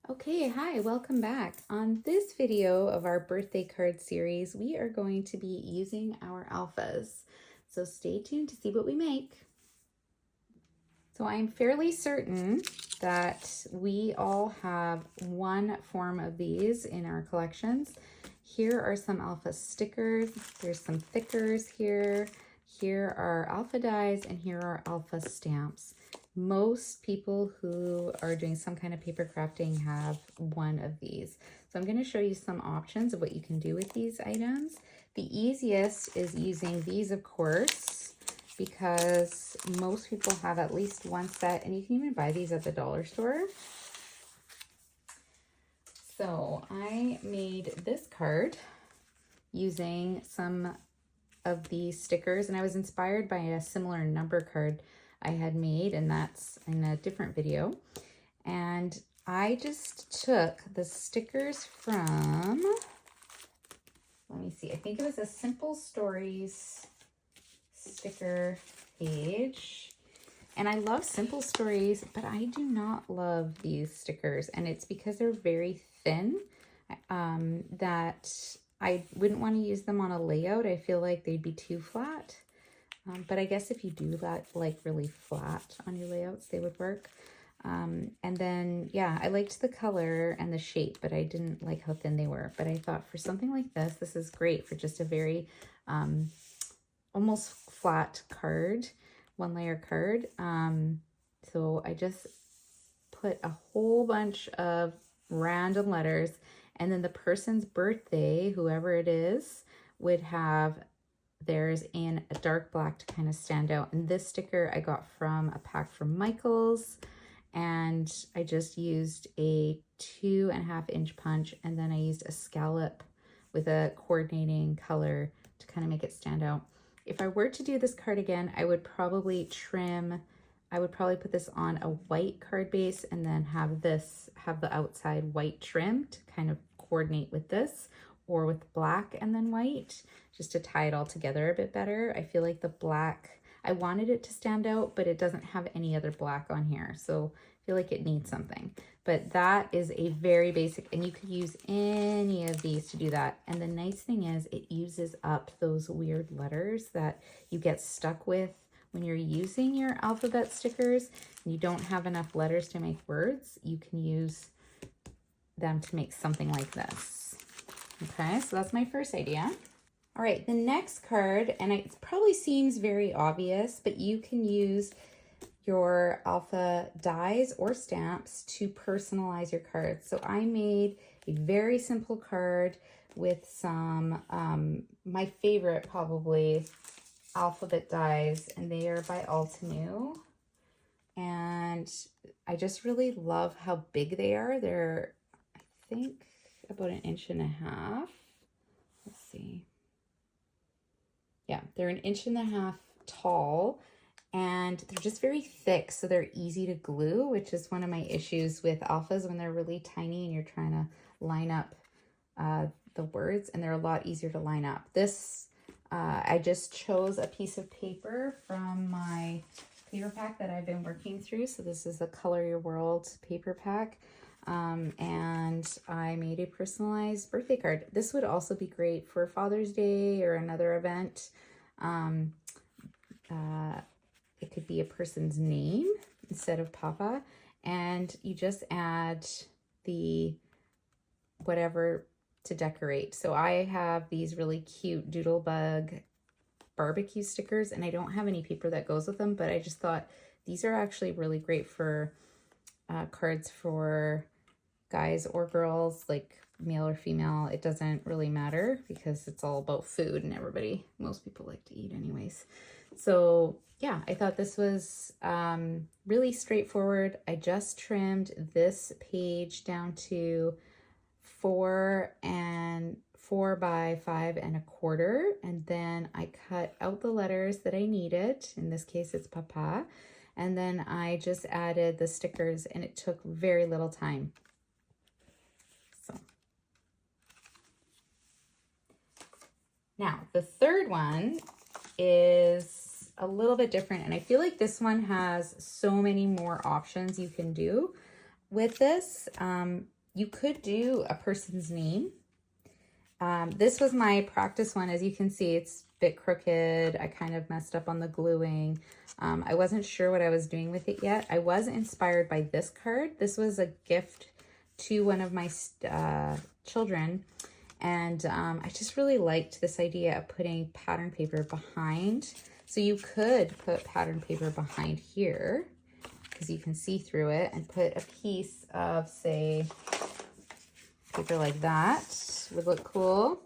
Okay, hi, welcome back. On this video of our birthday card series, we are going to be using our alphas. So stay tuned to see what we make. So I'm fairly certain that we all have one form of these in our collections. Here are some alpha stickers. There's some thickers here. Here are alpha dies and here are alpha stamps. Most people who are doing some kind of paper crafting have one of these. So I'm going to show you some options of what you can do with these items. The easiest is using these, of course, because most people have at least one set, and you can even buy these at the dollar store. So I made this card using some of these stickers, and I was inspired by a similar number card I had made, and that's in a different video. And I just took the stickers from, let me see, I think it was a Simple Stories sticker page. And I love Simple Stories, but I do not love these stickers, and it's because they're very thin that I wouldn't want to use them on a layout. I feel like they'd be too flat. But I guess if you do that like really flat on your layouts, they would work. And then, yeah, I liked the color and the shape, but I didn't like how thin they were. But I thought for something like this is great for just a very almost flat card, one layer card. So I just put a whole bunch of random letters, and then the person's birthday, whoever it is, would have theirs in a dark black to kind of stand out. And this sticker I got from a pack from Michael's, and I just used a 2.5 inch punch, and then I used a scallop with a coordinating color to kind of make it stand out. If I were to do this card again, I would probably put this on a white card base and then have the outside white trim to kind of coordinate with this, or with black and then white, just to tie it all together a bit better. I feel like the black, I wanted it to stand out, but it doesn't have any other black on here. So I feel like it needs something. But that is a very basic, and you could use any of these to do that. And the nice thing is it uses up those weird letters that you get stuck with when you're using your alphabet stickers and you don't have enough letters to make words. You can use them to make something like this. Okay, so that's my first idea. All right, the next card, and it probably seems very obvious, but you can use your alpha dies or stamps to personalize your cards. So I made a very simple card with some, my favorite probably, alphabet dies, and they are by Altenew. And I just really love how big they are. They're, I think, about 1.5 inches. Let's see. Yeah, they're 1.5 inches tall, and they're just very thick, so they're easy to glue, which is one of my issues with alphas when they're really tiny and you're trying to line up the words, and they're a lot easier to line up. This, I just chose a piece of paper from my paper pack that I've been working through. So this is the Color Your World paper pack. And I made a personalized birthday card. This would also be great for Father's Day or another event. It could be a person's name instead of Papa, and you just add the whatever to decorate. So I have these really cute Doodlebug barbecue stickers, and I don't have any paper that goes with them, but I just thought these are actually really great for cards for guys or girls, like male or female. It doesn't really matter because it's all about food, and most people like to eat anyways. So yeah, I thought this was really straightforward. I just trimmed this page down to 4 by 5.25, and then I cut out the letters that I needed. In this case, it's Papa. And then I just added the stickers, and it took very little time. So now the third one is a little bit different, and I feel like this one has so many more options you can do with this. You could do a person's name. This was my practice one. As you can see, it's a bit crooked. I kind of messed up on the gluing. I wasn't sure what I was doing with it yet. I was inspired by this card. This was a gift to one of my children. And I just really liked this idea of putting pattern paper behind. So you could put pattern paper behind here because you can see through it, and put a piece of, say, paper like that would look cool.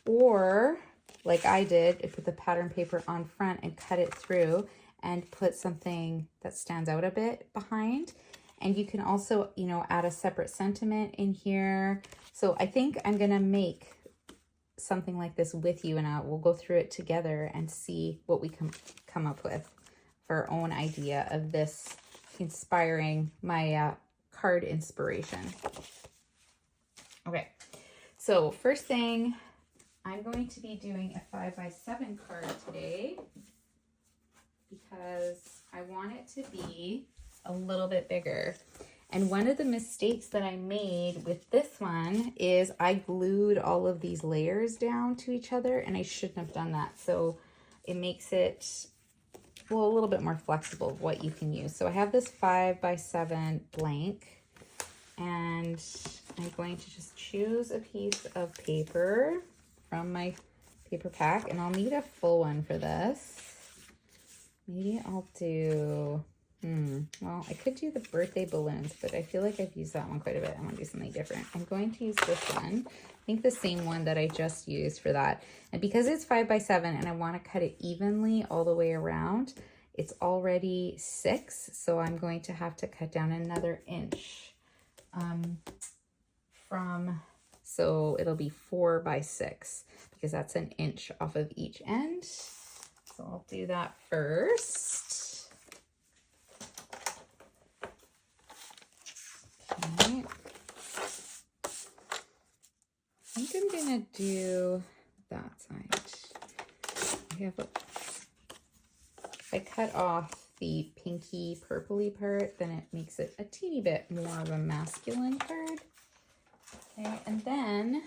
Or like I did, I put the pattern paper on front and cut it through and put something that stands out a bit behind. And you can also, you know, add a separate sentiment in here. So I think I'm gonna make something like this with you, and we'll go through it together and see what we can come up with for our own idea of this inspiring my card inspiration. Okay, so first thing, I'm going to be doing a 5x7 card today because I want it to be a little bit bigger. And one of the mistakes that I made with this one is I glued all of these layers down to each other, and I shouldn't have done that. So it makes it, well, a little bit more flexible of what you can use. So I have this 5x7 blank, and I'm going to just choose a piece of paper from my paper pack, and I'll need a full one for this. Maybe I'll do, well, I could do the birthday balloons, but I feel like I've used that one quite a bit. I want to do something different. I'm going to use this one. I think the same one that I just used for that. And because it's 5x7 and I want to cut it evenly all the way around, it's already 6. So I'm going to have to cut down another inch so it'll be 4x6 because that's an inch off of each end. So I'll do that first. Okay. I think I'm gonna do that side. If I cut off the pinky purpley part, then it makes it a teeny bit more of a masculine card. Okay, and then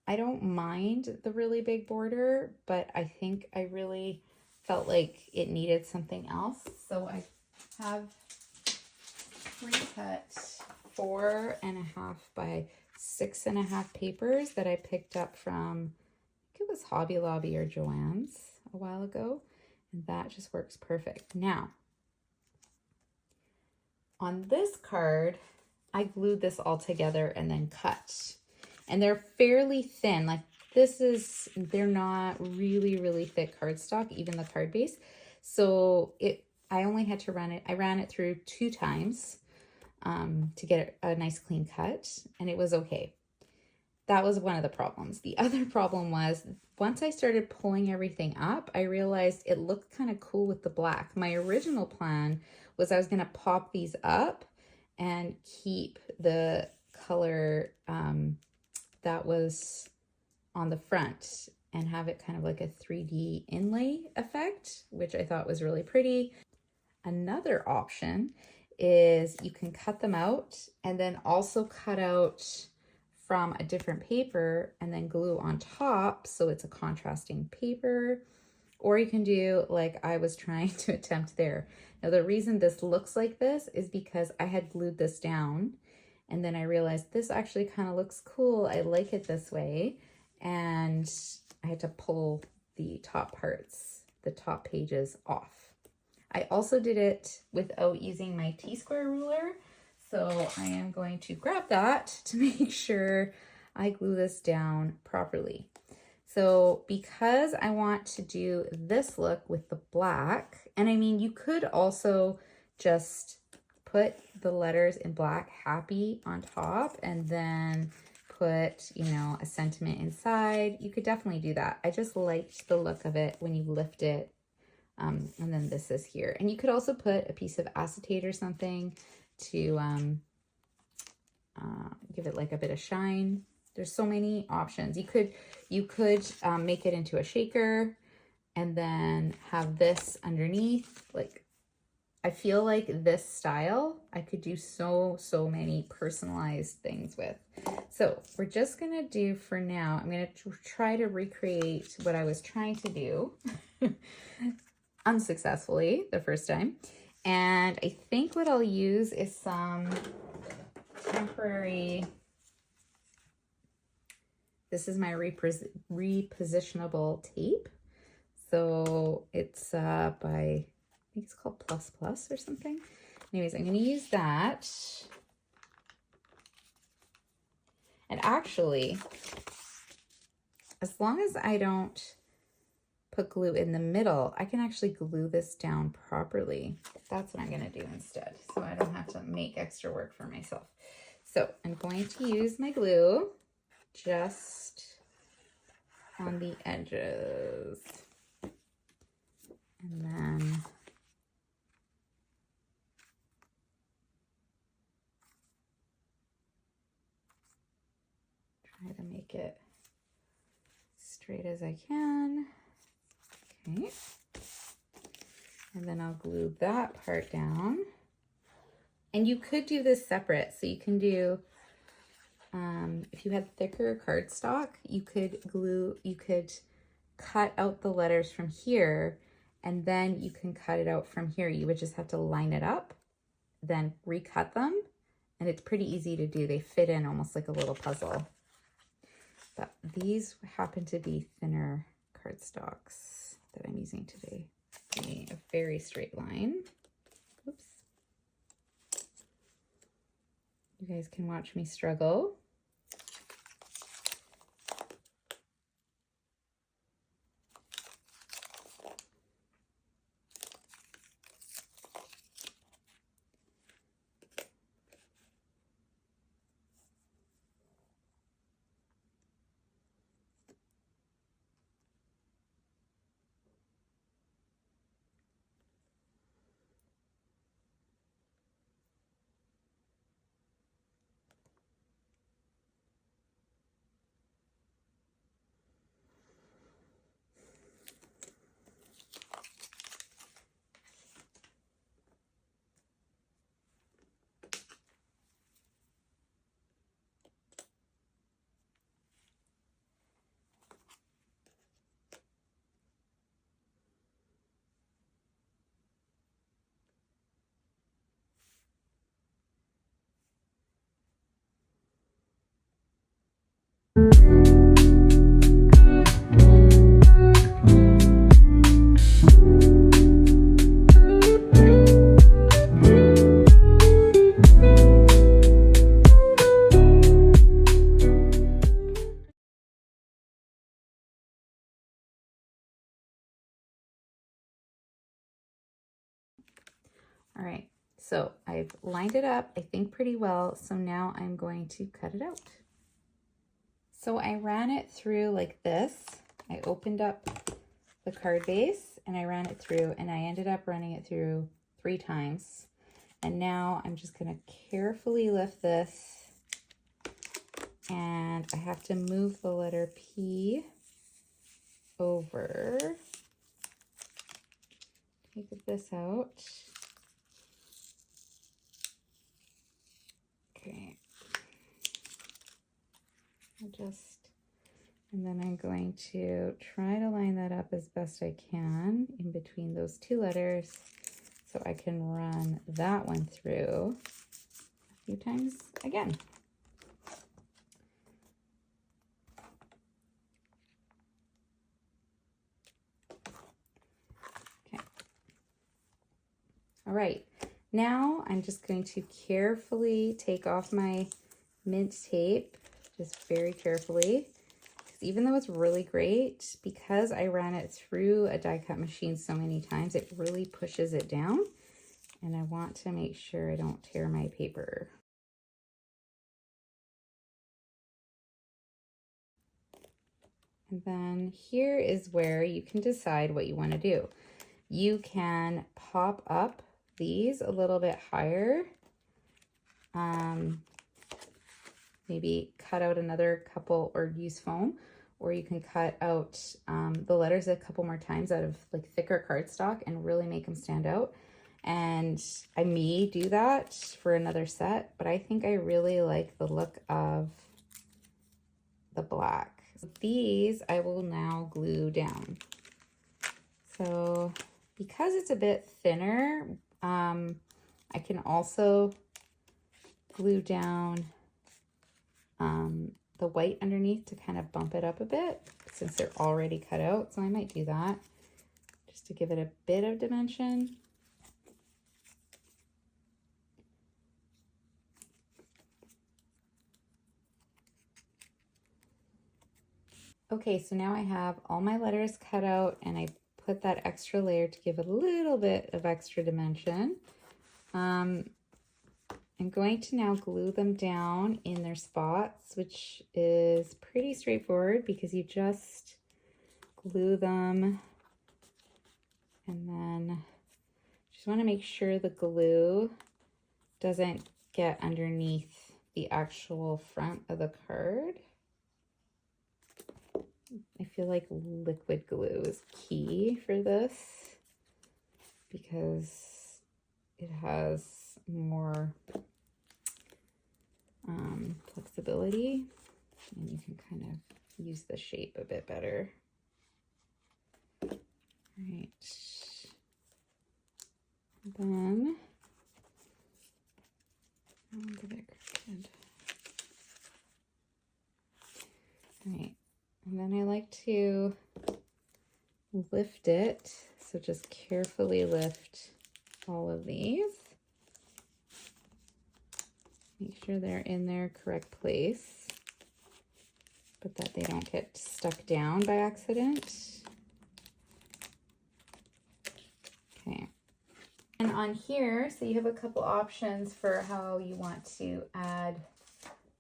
I don't mind the really big border, but I think I really felt like it needed something else. So I have pre-cut 4.5 by 6.5 papers that I picked up from, I think it was Hobby Lobby or Joann's a while ago, and that just works perfect. Now, on this card, I glued this all together and then cut. And they're fairly thin. Like they're not really, really thick cardstock, even the card base. So I only had to I ran it through 2 times to get a nice clean cut, and it was okay. That was one of the problems. The other problem was once I started pulling everything up, I realized it looked kind of cool with the black. My original plan was I was going to pop these up and keep the color that was on the front and have it kind of like a 3D inlay effect, which I thought was really pretty. Another option is you can cut them out and then also cut out from a different paper and then glue on top so it's a contrasting paper. Or you can do like I was trying to attempt there. Now the reason this looks like this is because I had glued this down and then I realized this actually kind of looks cool. I like it this way. And I had to pull the top parts, the top pages off. I also did it without using my T-square ruler. So I am going to grab that to make sure I glue this down properly. So because I want to do this look with the black, and I mean, you could also just put the letters in black, happy, on top, and then put, you know, a sentiment inside. You could definitely do that. I just liked the look of it when you lift it. And then this is here. And you could also put a piece of acetate or something to give it like a bit of shine. There's so many options. You could make it into a shaker and then have this underneath, like I feel like this style, I could do so many personalized things with. So we're just gonna do for now, I'm gonna try to recreate what I was trying to do unsuccessfully the first time. And I think what I'll use is some temporary, this is my repositionable tape. So it's by, I think it's called Plus Plus or something. Anyways, I'm going to use that. And actually, as long as I don't put glue in the middle, I can actually glue this down properly. That's what I'm going to do instead, so I don't have to make extra work for myself. So I'm going to use my glue just on the edges. And then try to make it straight as I can. Okay. And then I'll glue that part down. And you could do this separate. So you can do, if you had thicker cardstock, you could cut out the letters from here, and then you can cut it out from here. You would just have to line it up, then recut them, and it's pretty easy to do. They fit in almost like a little puzzle. But these happen to be thinner cardstocks that I'm using today. A very straight line. Oops. You guys can watch me struggle. All right, so I've lined it up, I think pretty well. So now I'm going to cut it out. So I ran it through like this. I opened up the card base and I ran it through, and I ended up running it through 3 times. And now I'm just gonna carefully lift this, and I have to move the letter P over. Take this out. Okay. And then I'm going to try to line that up as best I can in between those 2 letters, so I can run that one through a few times again. Okay. All right, now I'm just going to carefully take off my mint tape, just very carefully. Even though it's really great, because I ran it through a die cut machine so many times, it really pushes it down, and I want to make sure I don't tear my paper. And then here is where you can decide what you want to do. You can pop up these a little bit higher, maybe cut out another couple, or use foam, or you can cut out the letters a couple more times out of like thicker cardstock and really make them stand out. And I may do that for another set, but I think I really like the look of the black. So these I will now glue down. So because it's a bit thinner, I can also glue down the white underneath to kind of bump it up a bit since they're already cut out. So I might do that just to give it a bit of dimension. Okay, so now I have all my letters cut out and I put that extra layer to give a little bit of extra dimension. I'm going to now glue them down in their spots, which is pretty straightforward because you just glue them and then just want to make sure the glue doesn't get underneath the actual front of the card. I feel like liquid glue is key for this because it has more flexibility and you can kind of use the shape a bit better. All right. Then I'll get it crooked. All right. And then I like to lift it. So just carefully lift all of these. Make sure they're in their correct place, but that they don't get stuck down by accident. Okay. And on here, so you have a couple options for how you want to add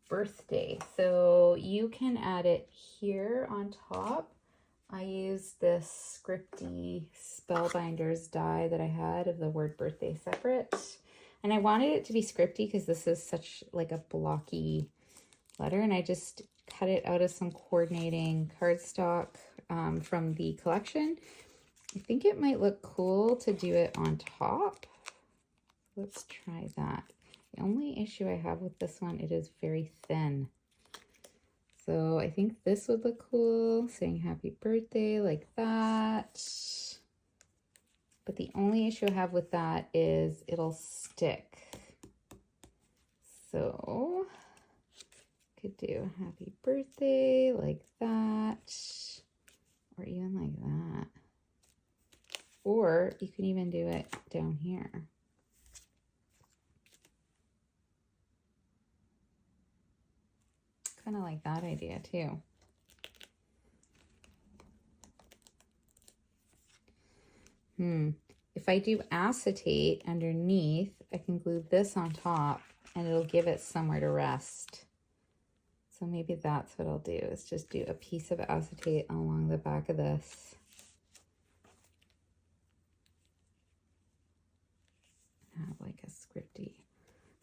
birthday. So you can add it here on top. I used this Scripty Spellbinders die that I had of the word birthday separate. And I wanted it to be scripty because this is such like a blocky letter. And I just cut it out of some coordinating cardstock from the collection. I think it might look cool to do it on top. Let's try that. The only issue I have with this one, it is very thin. So I think this would look cool, saying happy birthday like that. But the only issue I have with that is it'll stick. So could do happy birthday like that, or even like that. Or you can even do it down here. Kind of like that idea too. If I do acetate underneath, I can glue this on top and it'll give it somewhere to rest. So maybe that's what I'll do, is just do a piece of acetate along the back of this. Have like a scripty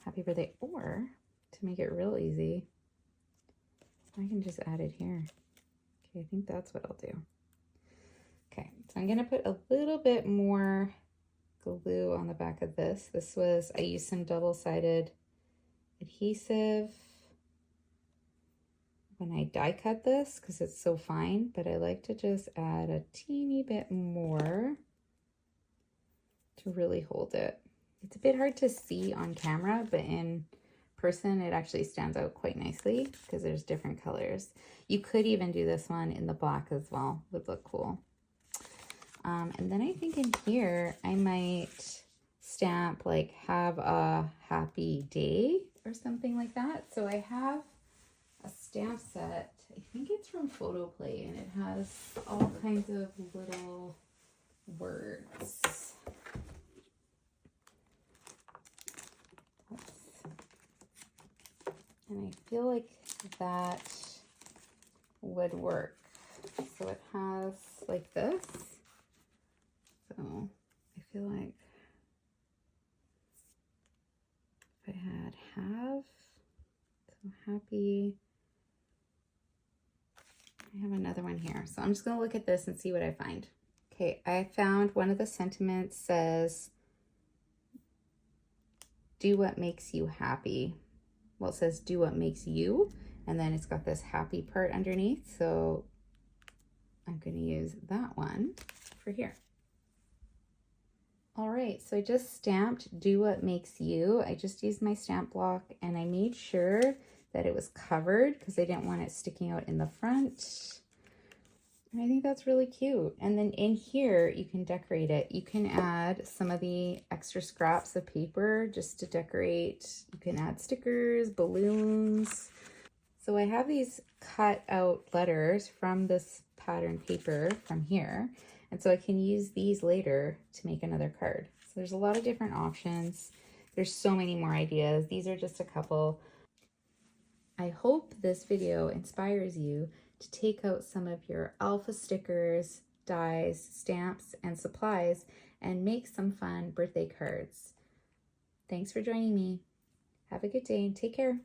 happy birthday, or to make it real easy, I can just add it here. Okay, I think that's what I'll do. Okay, so I'm gonna put a little bit more glue on the back of this. This was, I used some double-sided adhesive when I die cut this because it's so fine, but I like to just add a teeny bit more to really hold it. It's a bit hard to see on camera, but in person it actually stands out quite nicely because there's different colors. You could even do this one in the black as well, would look cool. And then I think in here I might stamp like have a happy day or something like that. So I have a stamp set, I think it's from Photoplay, and it has all kinds of little words. And I feel like that would work. So it has like this. So I feel like if I had have, so happy, I have another one here. So I'm just gonna look at this and see what I find. Okay, I found one of the sentiments says, do what makes you happy. Well, it says do what makes you, and then it's got this happy part underneath. So I'm going to use that one for here. All right, so I just stamped do what makes you. I just used my stamp block and I made sure that it was covered because I didn't want it sticking out in the front. And I think that's really cute. And then in here, you can decorate it. You can add some of the extra scraps of paper just to decorate. You can add stickers, balloons. So I have these cut out letters from this pattern paper from here. And so I can use these later to make another card. So there's a lot of different options. There's so many more ideas. These are just a couple. I hope this video inspires you to take out some of your alpha stickers, dies, stamps, and supplies and make some fun birthday cards. Thanks for joining me. Have a good day and take care.